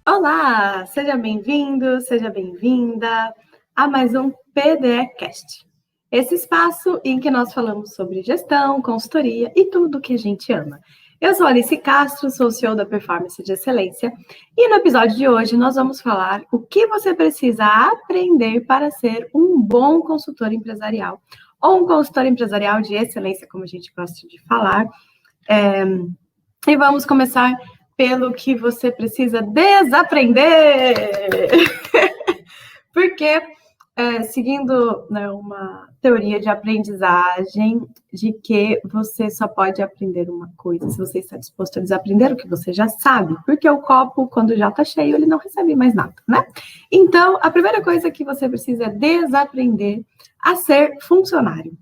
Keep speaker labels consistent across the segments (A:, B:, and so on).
A: Olá, seja bem-vindo, seja bem-vinda a mais um PDEcast. Esse espaço em que nós falamos sobre gestão, consultoria e tudo que a gente ama. Eu sou Alice Castro, sou CEO da Performance de Excelência e no episódio de hoje nós vamos falar o que você precisa aprender para ser um bom consultor empresarial ou um consultor empresarial de excelência, como a gente gosta de falar. E vamos começar pelo que você precisa desaprender. Porque, seguindo uma teoria de aprendizagem, de que você só pode aprender uma coisa se você está disposto a desaprender o que você já sabe. Porque o copo, quando já está cheio, ele não recebe mais nada, né? Então, a primeira coisa que você precisa é desaprender a ser funcionário.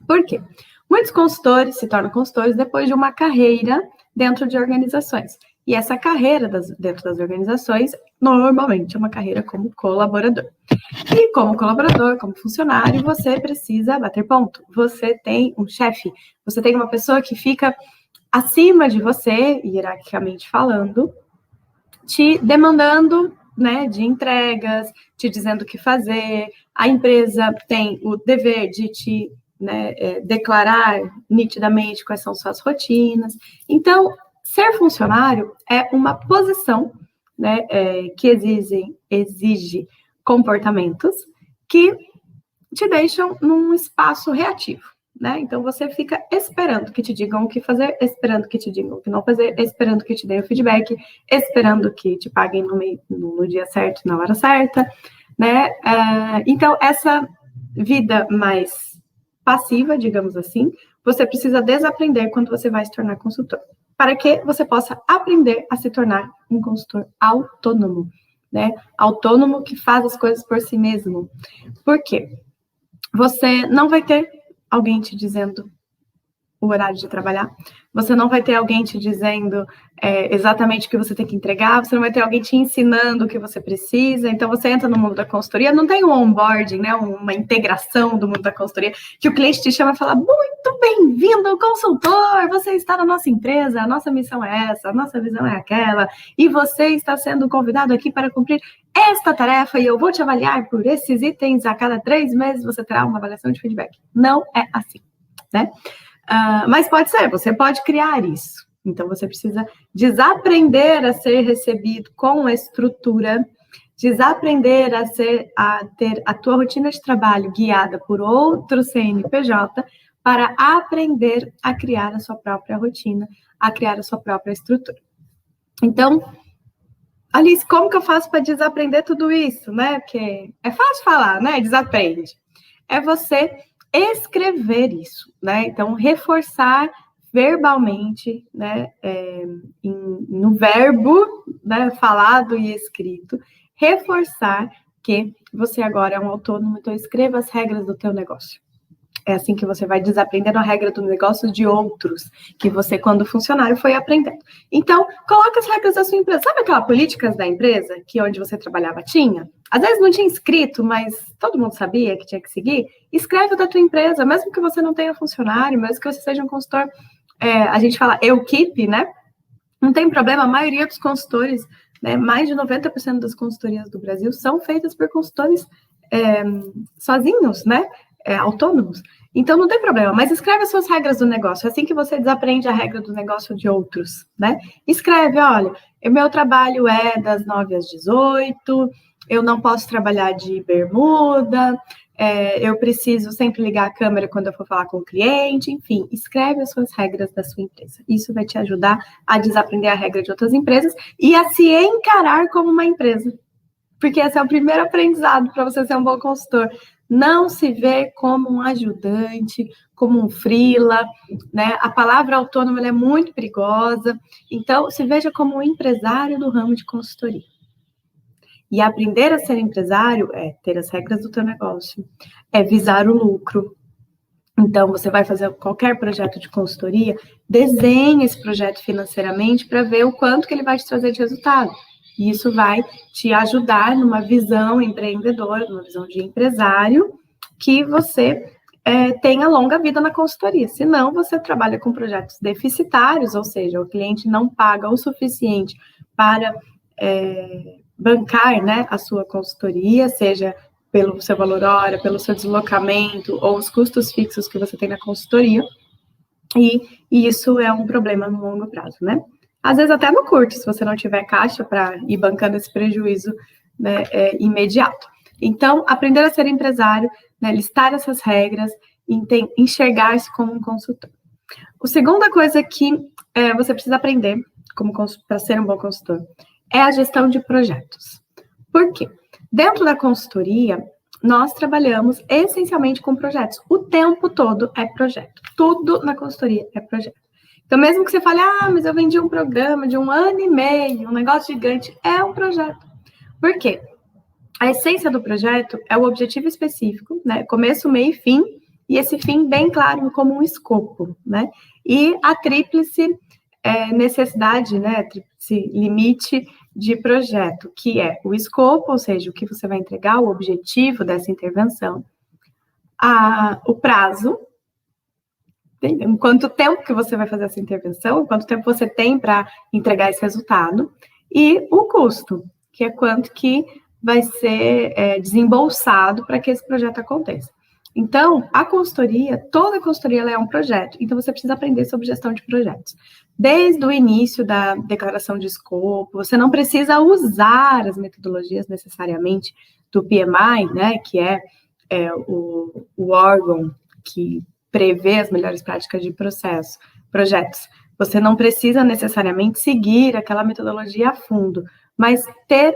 A: Por quê? Muitos consultores se tornam consultores depois de uma carreira dentro de organizações. E essa carreira dentro das organizações, normalmente é uma carreira como colaborador. E como colaborador, como funcionário, você precisa bater ponto. Você tem um chefe, você tem uma pessoa que fica acima de você, hierarquicamente falando, te demandando, né, de entregas, te dizendo o que fazer. A empresa tem o dever de te declarar nitidamente quais são suas rotinas. Então, ser funcionário é uma posição, né, que exige comportamentos que te deixam num espaço reativo, né? Então, você fica esperando que te digam o que fazer, esperando que te digam o que não fazer, esperando que te deem o feedback, esperando que te paguem no dia certo, na hora certa, né? Então, essa vida mais passiva, digamos assim, você precisa desaprender quando você vai se tornar consultor, para que você possa aprender a se tornar um consultor autônomo, né? Autônomo que faz as coisas por si mesmo. Por quê? Você não vai ter alguém te dizendo o horário de trabalhar, você não vai ter alguém te dizendo exatamente o que você tem que entregar, você não vai ter alguém te ensinando o que você precisa. Então, você entra no mundo da consultoria, não tem um onboarding, né, uma integração do mundo da consultoria, que o cliente te chama e fala, muito bem-vindo, consultor, você está na nossa empresa, a nossa missão é essa, a nossa visão é aquela, e você está sendo convidado aqui para cumprir esta tarefa, e eu vou te avaliar por esses itens, a cada 3 meses você terá uma avaliação de feedback. Não é assim, né? Mas pode ser, você pode criar isso. Então, você precisa desaprender a ser recebido com estrutura, desaprender a ter a tua rotina de trabalho guiada por outro CNPJ para aprender a criar a sua própria rotina, a criar a sua própria estrutura. Então, Alice, como que eu faço para desaprender tudo isso, né? Porque é fácil falar, né? Desaprende. É você escrever isso, né? Então, reforçar verbalmente, né, no verbo, né, falado e escrito, reforçar que você agora é um autônomo, então escreva as regras do teu negócio. É assim que você vai desaprendendo a regra do negócio de outros, que você, quando funcionário, foi aprendendo. Então, coloca as regras da sua empresa. Sabe aquelas políticas da empresa, que onde você trabalhava tinha? Às vezes não tinha escrito, mas todo mundo sabia que tinha que seguir. Escreve da tua empresa, mesmo que você não tenha funcionário, mesmo que você seja um consultor, a gente fala eu-keep, né? Não tem problema, a maioria dos consultores, né, mais de 90% das consultorias do Brasil são feitas por consultores sozinhos, né? Autônomos. Então, não tem problema, mas escreve as suas regras do negócio, assim que você desaprende a regra do negócio de outros, né? Escreve, olha, o meu trabalho é das 9 às 18, eu não posso trabalhar de bermuda, eu preciso sempre ligar a câmera quando eu for falar com o cliente, enfim, escreve as suas regras da sua empresa. Isso vai te ajudar a desaprender a regra de outras empresas e a se encarar como uma empresa. Porque esse é o primeiro aprendizado para você ser um bom consultor. Não se vê como um ajudante, como um freela, né? A palavra autônomo ela é muito perigosa. Então, se veja como um empresário do ramo de consultoria. E aprender a ser empresário é ter as regras do teu negócio, é visar o lucro. Então, você vai fazer qualquer projeto de consultoria, desenhe esse projeto financeiramente para ver o quanto que ele vai te trazer de resultado. E isso vai te ajudar numa visão empreendedora, numa visão de empresário, que você tenha longa vida na consultoria. Senão, você trabalha com projetos deficitários, ou seja, o cliente não paga o suficiente para bancar, né, a sua consultoria, seja pelo seu valor hora, pelo seu deslocamento, ou os custos fixos que você tem na consultoria, e isso é um problema no longo prazo, né? Às vezes até no curto, se você não tiver caixa para ir bancando esse prejuízo, né, imediato. Então, aprender a ser empresário, né, listar essas regras, enxergar-se como um consultor. A segunda coisa que você precisa aprender para ser um bom consultor é a gestão de projetos. Por quê? Dentro da consultoria, nós trabalhamos essencialmente com projetos. O tempo todo é projeto. Tudo na consultoria é projeto. Então, mesmo que você fale, mas eu vendi um programa de 1 ano e meio, um negócio gigante, é um projeto. Por quê? A essência do projeto é o objetivo específico, né? Começo, meio e fim, e esse fim bem claro como um escopo, né? E a tríplice necessidade, né? Tríplice limite de projeto, que é o escopo, ou seja, o que você vai entregar, o objetivo dessa intervenção, o prazo, em quanto tempo que você vai fazer essa intervenção, quanto tempo você tem para entregar esse resultado, e o custo, que é quanto que vai ser desembolsado para que esse projeto aconteça. Então, a consultoria, toda a consultoria ela é um projeto, então você precisa aprender sobre gestão de projetos. Desde o início da declaração de escopo, você não precisa usar as metodologias necessariamente do PMI, né, que é o órgão que prevê as melhores práticas de projetos. Você não precisa necessariamente seguir aquela metodologia a fundo, mas ter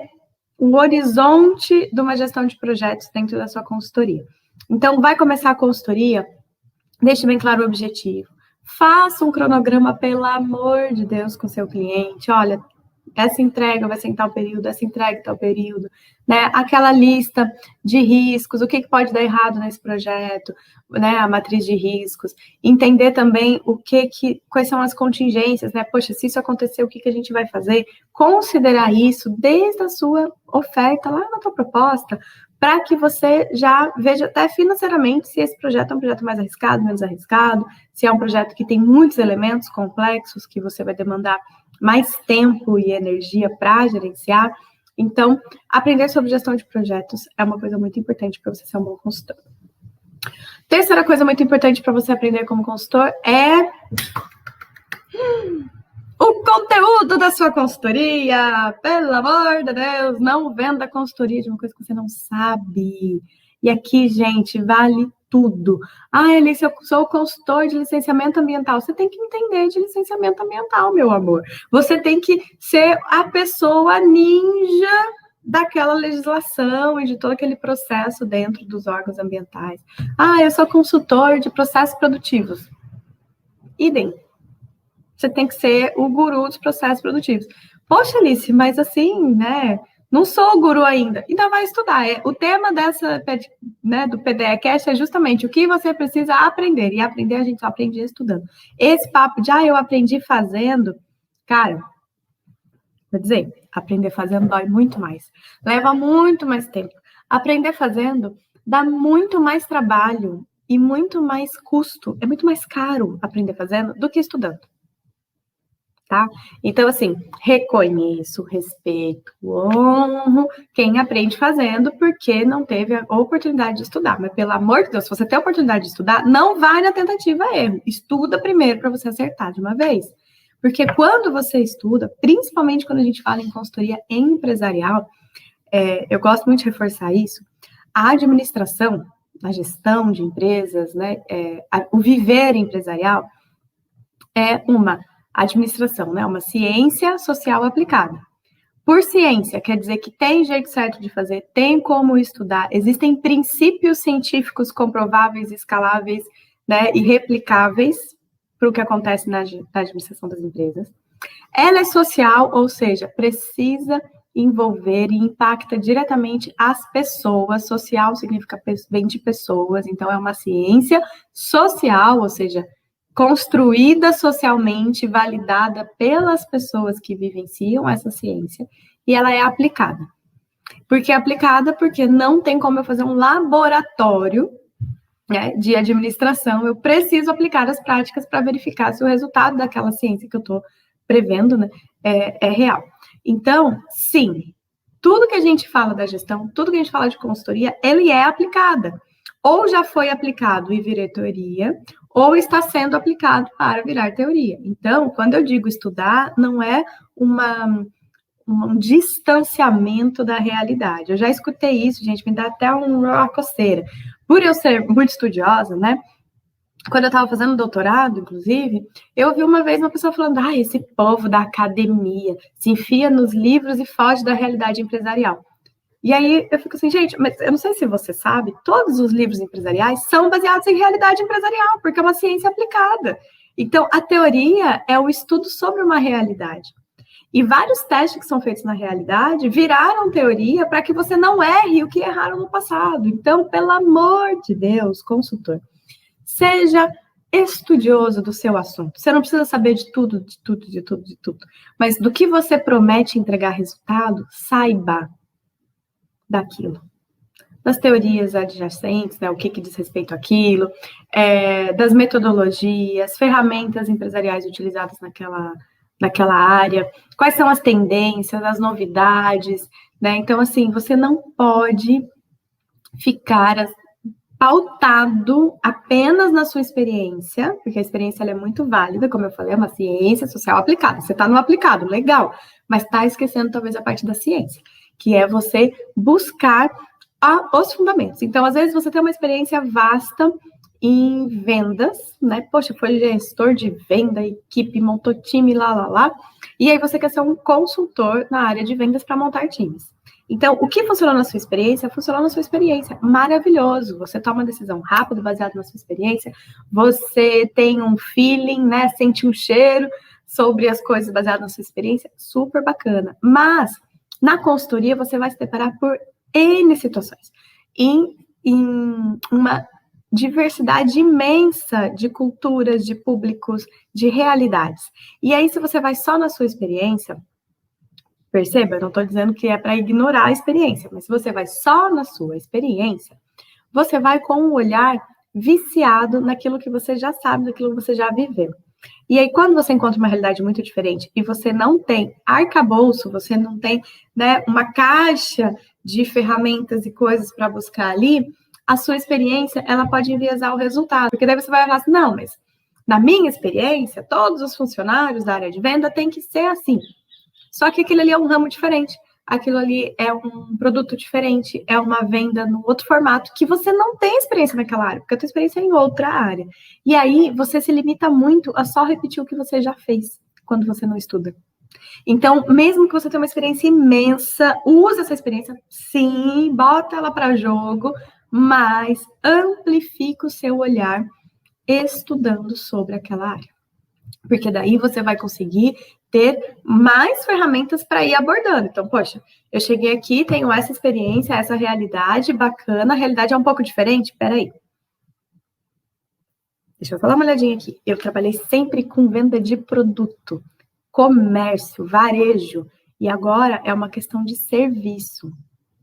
A: um horizonte de uma gestão de projetos dentro da sua consultoria. Então, vai começar a consultoria, deixe bem claro o objetivo. Faça um cronograma, pelo amor de Deus, com o seu cliente. Olha, essa entrega vai ser em tal período, essa entrega em tal período, né? Aquela lista de riscos, o que pode dar errado nesse projeto, né? A matriz de riscos. Entender também quais são as contingências, né? Poxa, se isso acontecer, o que a gente vai fazer? Considerar isso desde a sua oferta, lá na tua proposta, para que você já veja até financeiramente se esse projeto é um projeto mais arriscado, menos arriscado, se é um projeto que tem muitos elementos complexos que você vai demandar mais tempo e energia para gerenciar. Então, aprender sobre gestão de projetos é uma coisa muito importante para você ser um bom consultor. Terceira coisa muito importante para você aprender como consultor é o conteúdo da sua consultoria. Pelo amor de Deus, não venda consultoria de uma coisa que você não sabe. E aqui, gente, vale tudo. Alice, eu sou consultor de licenciamento ambiental. Você tem que entender de licenciamento ambiental, meu amor. Você tem que ser a pessoa ninja daquela legislação e de todo aquele processo dentro dos órgãos ambientais. Eu sou consultor de processos produtivos. Idem. Você tem que ser o guru dos processos produtivos. Poxa, Alice, mas assim, né? Não sou guru ainda. Então vai estudar. O tema do PDEcast é justamente o que você precisa aprender. E aprender a gente só aprende estudando. Esse papo de, eu aprendi fazendo, cara, vou dizer, aprender fazendo dói muito mais. Leva muito mais tempo. Aprender fazendo dá muito mais trabalho e muito mais custo. É muito mais caro aprender fazendo do que estudando. Tá? Então, assim, reconheço, respeito, honro quem aprende fazendo porque não teve a oportunidade de estudar. Mas, pelo amor de Deus, se você tem a oportunidade de estudar, não vai na tentativa erro. Estuda primeiro para você acertar de uma vez. Porque quando você estuda, principalmente quando a gente fala em consultoria empresarial, eu gosto muito de reforçar isso, a administração, a gestão de empresas, né, o viver empresarial é uma administração, né? Uma ciência social aplicada. Por ciência, quer dizer que tem jeito certo de fazer, tem como estudar, existem princípios científicos comprováveis, escaláveis, né, e replicáveis para o que acontece na administração das empresas. Ela é social, ou seja, precisa envolver e impacta diretamente as pessoas. Social significa vem de pessoas, então é uma ciência social, ou seja, construída socialmente, validada pelas pessoas que vivenciam essa ciência, e ela é aplicada. Por que aplicada? Porque não tem como eu fazer um laboratório, né, de administração, eu preciso aplicar as práticas para verificar se o resultado daquela ciência que eu estou prevendo, né, é real. Então, sim, tudo que a gente fala da gestão, tudo que a gente fala de consultoria, ele é aplicada. Ou já foi aplicado e virou teoria, ou está sendo aplicado para virar teoria. Então, quando eu digo estudar, não é um distanciamento da realidade. Eu já escutei isso, gente, me dá até uma coceira. Por eu ser muito estudiosa, né? Quando eu estava fazendo doutorado, inclusive, eu ouvi uma vez uma pessoa falando: esse povo da academia se enfia nos livros e foge da realidade empresarial. E aí eu fico assim, gente, mas eu não sei se você sabe, todos os livros empresariais são baseados em realidade empresarial, porque é uma ciência aplicada. Então, a teoria é o estudo sobre uma realidade. E vários testes que são feitos na realidade viraram teoria para que você não erre o que erraram no passado. Então, pelo amor de Deus, consultor, seja estudioso do seu assunto. Você não precisa saber de tudo, de tudo, de tudo, de tudo. Mas do que você promete entregar resultado, saiba daquilo. Das teorias adjacentes, né, o que diz respeito àquilo, das metodologias, ferramentas empresariais utilizadas naquela área, quais são as tendências, as novidades, né? Então, assim, você não pode ficar pautado apenas na sua experiência, porque a experiência ela é muito válida, como eu falei, é uma ciência social aplicada. Você está no aplicado, legal, mas está esquecendo talvez a parte da ciência, que é você buscar os fundamentos. Então, às vezes, você tem uma experiência vasta em vendas, né? Poxa, foi gestor de venda, equipe, montou time, lá. E aí você quer ser um consultor na área de vendas para montar times. Então, o que funcionou na sua experiência, funcionou na sua experiência. Maravilhoso. Você toma uma decisão rápida, baseada na sua experiência. Você tem um feeling, né? Sente um cheiro sobre as coisas baseadas na sua experiência. Super bacana. Mas, na consultoria, você vai se deparar por N situações. Em uma diversidade imensa de culturas, de públicos, de realidades. E aí, se você vai só na sua experiência, perceba, eu não estou dizendo que é para ignorar a experiência, mas se você vai só na sua experiência, você vai com um olhar viciado naquilo que você já sabe, naquilo que você já viveu. E aí, quando você encontra uma realidade muito diferente e você não tem arcabouço, você não tem, né, uma caixa de ferramentas e coisas para buscar ali, a sua experiência, ela pode enviesar o resultado. Porque daí você vai falar assim, não, mas na minha experiência, todos os funcionários da área de venda têm que ser assim. Só que aquilo ali é um ramo diferente. Aquilo ali é um produto diferente, é uma venda no outro formato, que você não tem experiência naquela área, porque a tua experiência é em outra área. E aí, você se limita muito a só repetir o que você já fez, quando você não estuda. Então, mesmo que você tenha uma experiência imensa, use essa experiência, sim, bota ela para jogo, mas amplifica o seu olhar estudando sobre aquela área. Porque daí você vai conseguir ter mais ferramentas para ir abordando. Então, poxa, eu cheguei aqui, tenho essa experiência, essa realidade bacana, a realidade é um pouco diferente? Peraí. Deixa eu falar uma olhadinha aqui. Eu trabalhei sempre com venda de produto, comércio, varejo, e agora é uma questão de serviço.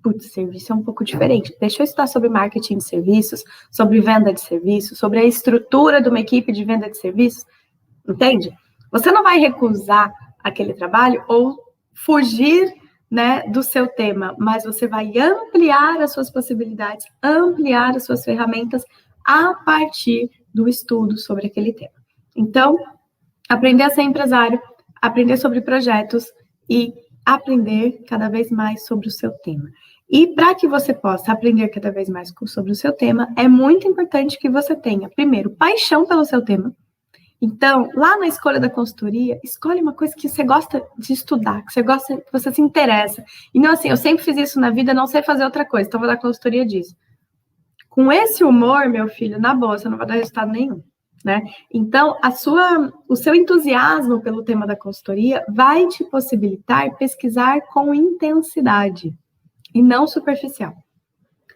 A: Putz, serviço é um pouco diferente. Deixa eu estudar sobre marketing de serviços, sobre venda de serviços, sobre a estrutura de uma equipe de venda de serviços. Entende? Você não vai recusar aquele trabalho ou fugir, né, do seu tema, mas você vai ampliar as suas possibilidades, ampliar as suas ferramentas a partir do estudo sobre aquele tema. Então, aprender a ser empresário, aprender sobre projetos e aprender cada vez mais sobre o seu tema. E para que você possa aprender cada vez mais sobre o seu tema, é muito importante que você tenha, primeiro, paixão pelo seu tema. Então, lá na escolha da consultoria, escolhe uma coisa que você gosta de estudar, que você gosta, que você se interessa. E não assim, eu sempre fiz isso na vida, não sei fazer outra coisa, então vou dar consultoria disso. Com esse humor, meu filho, na boa, você não vai dar resultado nenhum, né? Então, o seu entusiasmo pelo tema da consultoria vai te possibilitar pesquisar com intensidade e não superficial.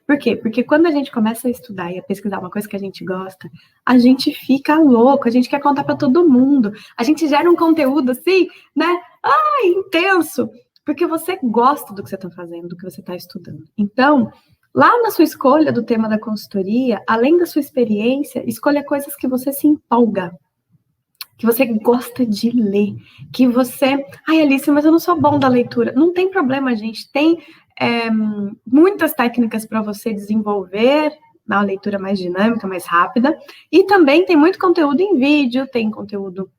A: Por quê? Porque quando a gente começa a estudar e a pesquisar uma coisa que a gente gosta, a gente fica louco, a gente quer contar para todo mundo, a gente gera um conteúdo assim, né? Intenso, porque você gosta do que você está fazendo, do que você está estudando. Então, lá na sua escolha do tema da consultoria, além da sua experiência, escolha coisas que você se empolga. que você gosta de ler, que você... Ai, Alice, mas eu não sou bom da leitura. Não tem problema, gente. Tem muitas técnicas para você desenvolver na leitura mais dinâmica, mais rápida. E também tem muito conteúdo em vídeo, tem conteúdo...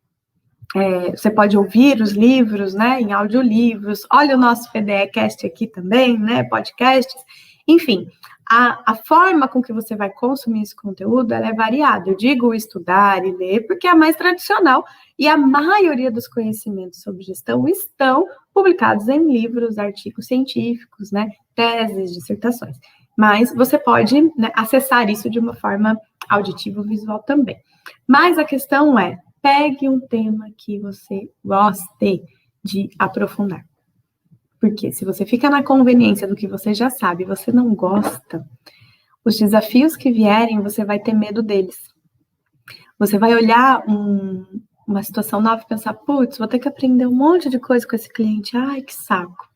A: você pode ouvir os livros, né, em audiolivros. Olha o nosso PDE-cast aqui também, né, podcasts. Enfim, a forma com que você vai consumir esse conteúdo, ela é variada. Eu digo estudar e ler porque é a mais tradicional e a maioria dos conhecimentos sobre gestão estão publicados em livros, artigos científicos, né, teses, dissertações. Mas você pode, né, acessar isso de uma forma auditiva ou visual também. Mas a questão é, pegue um tema que você goste de aprofundar. Porque se você fica na conveniência do que você já sabe, você não gosta, os desafios que vierem, você vai ter medo deles. Você vai olhar uma situação nova e pensar, putz, vou ter que aprender um monte de coisa com esse cliente. Ai, que saco.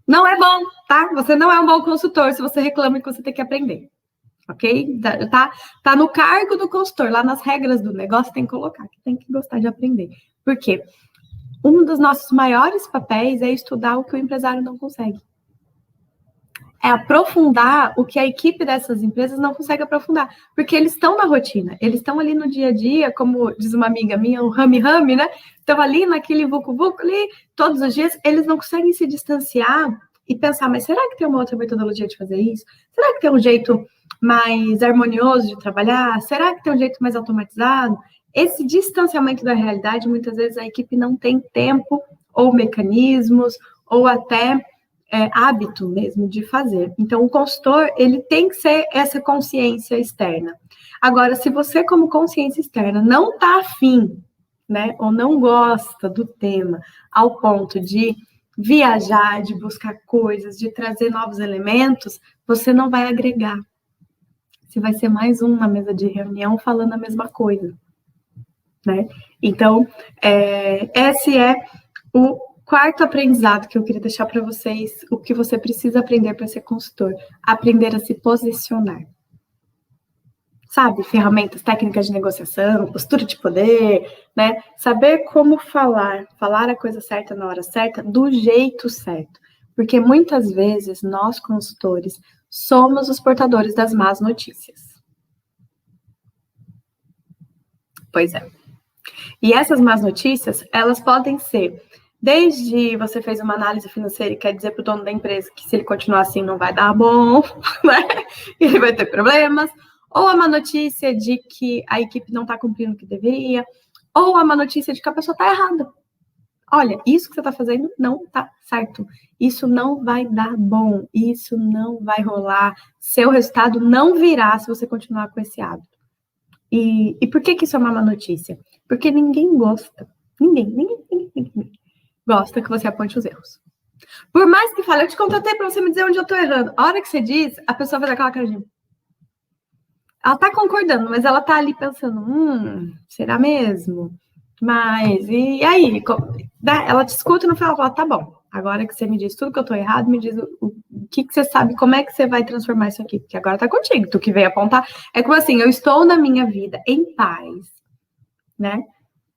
A: Não é bom, tá? Você não é um bom consultor se você reclama que você tem que aprender. Ok? Tá no cargo do consultor, lá nas regras do negócio tem que colocar, que tem que gostar de aprender. Por quê? Um dos nossos maiores papéis é estudar o que o empresário não consegue. É aprofundar o que a equipe dessas empresas não consegue aprofundar. Porque eles estão na rotina, eles estão ali no dia a dia, como diz uma amiga minha, o rame-rame, né? Estão ali naquele vucu-vucu ali, todos os dias, eles não conseguem se distanciar e pensar, mas será que tem uma outra metodologia de fazer isso? Será que tem um jeito mais harmonioso de trabalhar? Será que tem um jeito mais automatizado? Esse distanciamento da realidade, muitas vezes a equipe não tem tempo ou mecanismos ou até hábito mesmo de fazer. Então, o consultor, ele tem que ser essa consciência externa. Agora, se você, como consciência externa, não está afim, né, ou não gosta do tema ao ponto de viajar, de buscar coisas, de trazer novos elementos, você não vai agregar. Você vai ser mais um na mesa de reunião falando a mesma coisa. Né? Então, esse é o quarto aprendizado que eu queria deixar para vocês, o que você precisa aprender para ser consultor, aprender a se posicionar. Sabe, ferramentas, técnicas de negociação, postura de poder, né? Saber como falar a coisa certa na hora certa, do jeito certo. Porque muitas vezes nós, consultores, somos os portadores das más notícias. Pois é. E essas más notícias, elas podem ser, desde você fez uma análise financeira e quer dizer para o dono da empresa que se ele continuar assim não vai dar bom, né? Ele vai ter problemas, ou a má notícia de que a equipe não está cumprindo o que deveria, ou a má notícia de que a pessoa está errada. Olha, isso que você está fazendo não está certo, isso não vai dar bom, isso não vai rolar, seu resultado não virá se você continuar com esse hábito. E por que isso é uma má notícia? Porque ninguém gosta. Ninguém gosta que você aponte os erros. Por mais que fale, eu te contratei para você me dizer onde eu estou errando. A hora que você diz, a pessoa faz aquela cara de... Ela está concordando, mas ela está ali pensando, será mesmo? Mas, e aí? Ela te escuta e no final fala, tá bom, agora que você me diz tudo que eu estou errado, me diz o que você sabe, como é que você vai transformar isso aqui? Porque agora está contigo, tu que veio apontar. É como assim, eu estou na minha vida em paz, né?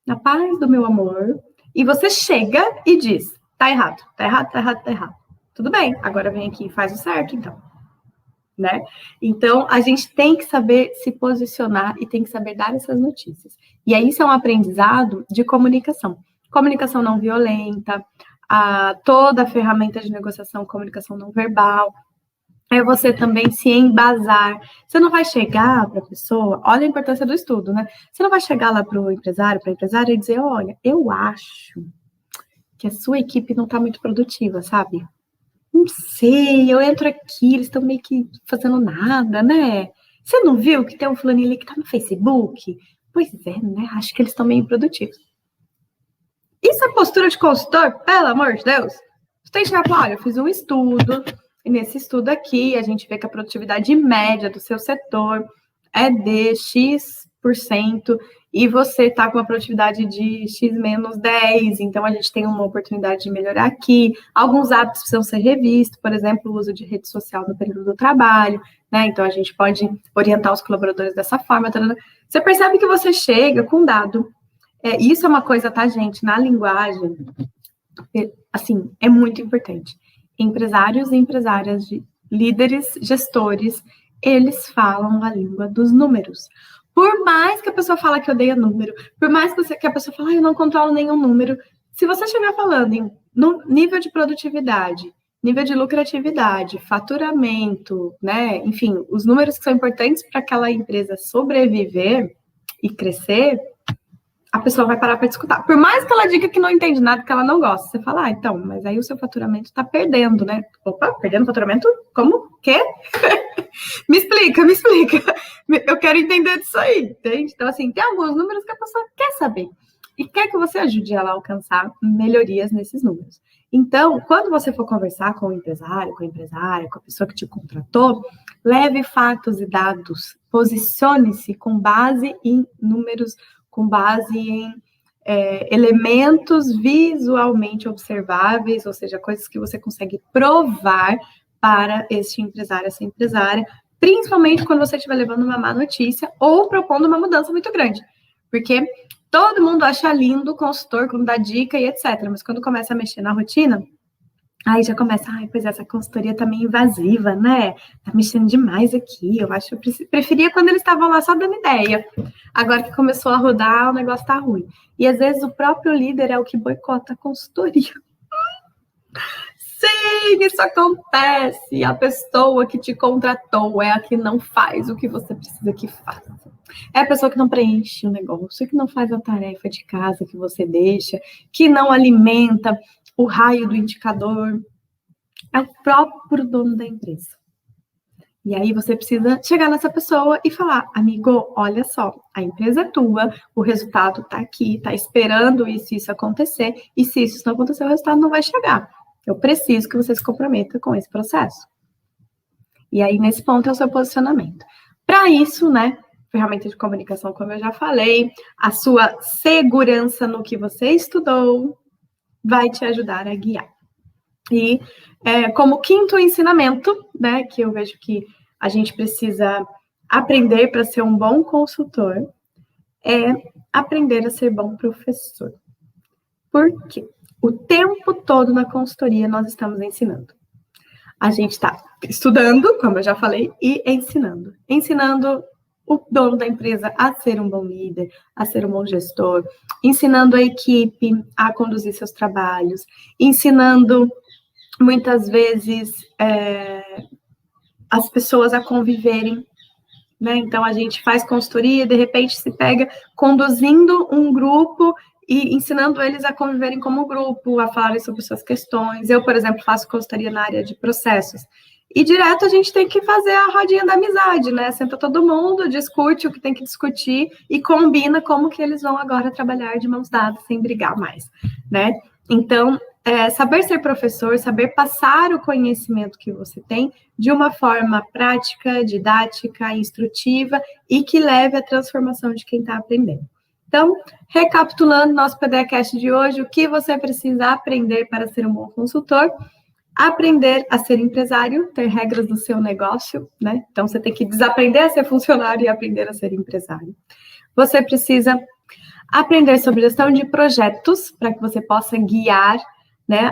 A: Na paz do meu amor, e você chega e diz, tá errado, tá errado, tá errado, tá errado. Tudo bem, agora vem aqui e faz o certo, então. Né? Então, a gente tem que saber se posicionar e tem que saber dar essas notícias. E aí, isso é um aprendizado de comunicação. Comunicação não violenta, toda a ferramenta de negociação, comunicação não verbal. É você também se embasar. Você não vai chegar para a pessoa, olha a importância do estudo, né? Você não vai chegar lá para o empresário, para a empresária e dizer, olha, eu acho que a sua equipe não está muito produtiva, sabe? Não sei, eu entro aqui, eles estão meio que fazendo nada, né? Você não viu que tem um fulaninho ali que tá no Facebook? Pois é, né? Acho que eles estão meio improdutivos. Isso é postura de consultor? Pelo amor de Deus! Você tem que chegar e falar, olha, eu fiz um estudo, e nesse estudo aqui a gente vê que a produtividade média do seu setor é de X%, e você está com uma produtividade de X menos 10, então a gente tem uma oportunidade de melhorar aqui. Alguns hábitos precisam ser revistos, por exemplo, o uso de rede social no período do trabalho, né? Então a gente pode orientar os colaboradores dessa forma. Você percebe que você chega com um dado Isso é uma coisa, tá, gente? Na linguagem, assim, é muito importante. Empresários e empresárias, líderes, gestores, eles falam a língua dos números. Por mais que a pessoa fale que odeia número, por mais que a pessoa fale, eu não controlo nenhum número, se você estiver falando em nível de produtividade, nível de lucratividade, faturamento, né? Enfim, os números que são importantes para aquela empresa sobreviver e crescer, a pessoa vai parar para escutar. Por mais que ela diga que não entende nada, que ela não gosta, você fala, então, mas aí o seu faturamento está perdendo, né? Opa, perdendo faturamento? Como? Quê? Me explica. Eu quero entender disso aí, entende? Então, assim, tem alguns números que a pessoa quer saber e quer que você ajude ela a alcançar melhorias nesses números. Então, quando você for conversar com o empresário, com a empresária, com a pessoa que te contratou, leve fatos e dados, posicione-se com base em números, com base em elementos visualmente observáveis, ou seja, coisas que você consegue provar para este empresário, essa empresária, principalmente quando você estiver levando uma má notícia ou propondo uma mudança muito grande. Porque todo mundo acha lindo o consultor quando dá dica e etc. Mas quando começa a mexer na rotina, aí já começa, pois essa consultoria tá meio invasiva, né? Tá mexendo demais aqui. Eu acho que eu preferia quando eles estavam lá só dando ideia. Agora que começou a rodar, o negócio tá ruim. E às vezes o próprio líder é o que boicota a consultoria. Sim, isso acontece. A pessoa que te contratou é a que não faz o que você precisa que faça. É a pessoa que não preenche o negócio, que não faz a tarefa de casa que você deixa, que não alimenta o raio do indicador. É o próprio dono da empresa. E aí você precisa chegar nessa pessoa e falar, amigo, olha só, a empresa é tua, o resultado está aqui, está esperando isso acontecer, e se isso não acontecer, o resultado não vai chegar. Eu preciso que você se comprometa com esse processo. E aí, nesse ponto, é o seu posicionamento. Para isso, né, ferramenta de comunicação, como eu já falei, a sua segurança no que você estudou vai te ajudar a guiar. E como quinto ensinamento, né, que eu vejo que a gente precisa aprender para ser um bom consultor, é aprender a ser bom professor. Por quê? O tempo todo na consultoria nós estamos ensinando. A gente está estudando, como eu já falei, e ensinando. Ensinando o dono da empresa a ser um bom líder, a ser um bom gestor, ensinando a equipe a conduzir seus trabalhos, ensinando muitas vezes as pessoas a conviverem, né? Então a gente faz consultoria, de repente se pega conduzindo um grupo e ensinando eles a conviverem como grupo, a falarem sobre suas questões. Eu, por exemplo, faço consultoria na área de processos. E direto a gente tem que fazer a rodinha da amizade, né? Senta todo mundo, discute o que tem que discutir e combina como que eles vão agora trabalhar de mãos dadas, sem brigar mais, né? Então, saber ser professor, saber passar o conhecimento que você tem de uma forma prática, didática, instrutiva e que leve à transformação de quem está aprendendo. Então, recapitulando nosso PDCast de hoje, o que você precisa aprender para ser um bom consultor? Aprender a ser empresário, ter regras do seu negócio, né? Então, você tem que desaprender a ser funcionário e aprender a ser empresário. Você precisa aprender sobre gestão de projetos, para que você possa guiar, né,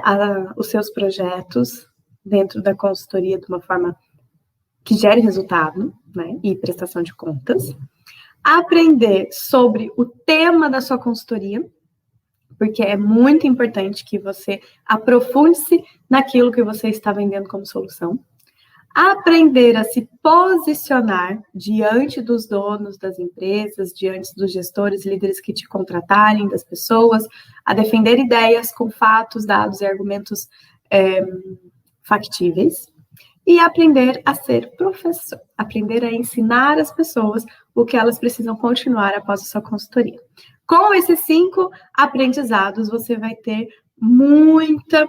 A: os seus projetos dentro da consultoria de uma forma que gere resultado, né, e prestação de contas. Aprender sobre o tema da sua consultoria, porque é muito importante que você aprofunde-se naquilo que você está vendendo como solução. Aprender a se posicionar diante dos donos das empresas, diante dos gestores, líderes que te contratarem, das pessoas, a defender ideias com fatos, dados e argumentos factíveis. E aprender a ser professor, aprender a ensinar as pessoas o que elas precisam continuar após a sua consultoria. Com esses 5 aprendizados, você vai ter muitos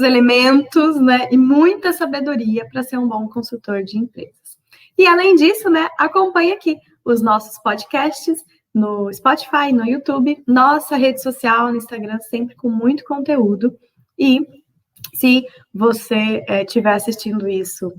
A: elementos, né, e muita sabedoria para ser um bom consultor de empresas. E além disso, né, acompanhe aqui os nossos podcasts no Spotify, no YouTube, nossa rede social no Instagram, sempre com muito conteúdo. E se você estiver assistindo isso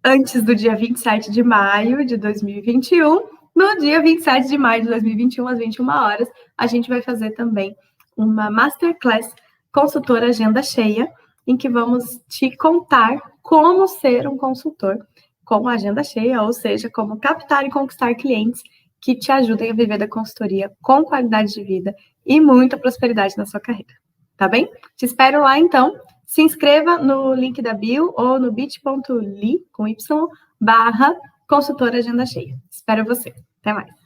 A: antes do dia 27 de maio de 2021, No dia 27 de maio de 2021, às 21 horas, a gente vai fazer também uma Masterclass Consultora Agenda Cheia, em que vamos te contar como ser um consultor com agenda cheia, ou seja, como captar e conquistar clientes que te ajudem a viver da consultoria com qualidade de vida e muita prosperidade na sua carreira. Tá bem? Te espero lá, então. Se inscreva no link da bio ou no bit.ly, com Y, /consultora agenda cheia. Espero você. Até mais.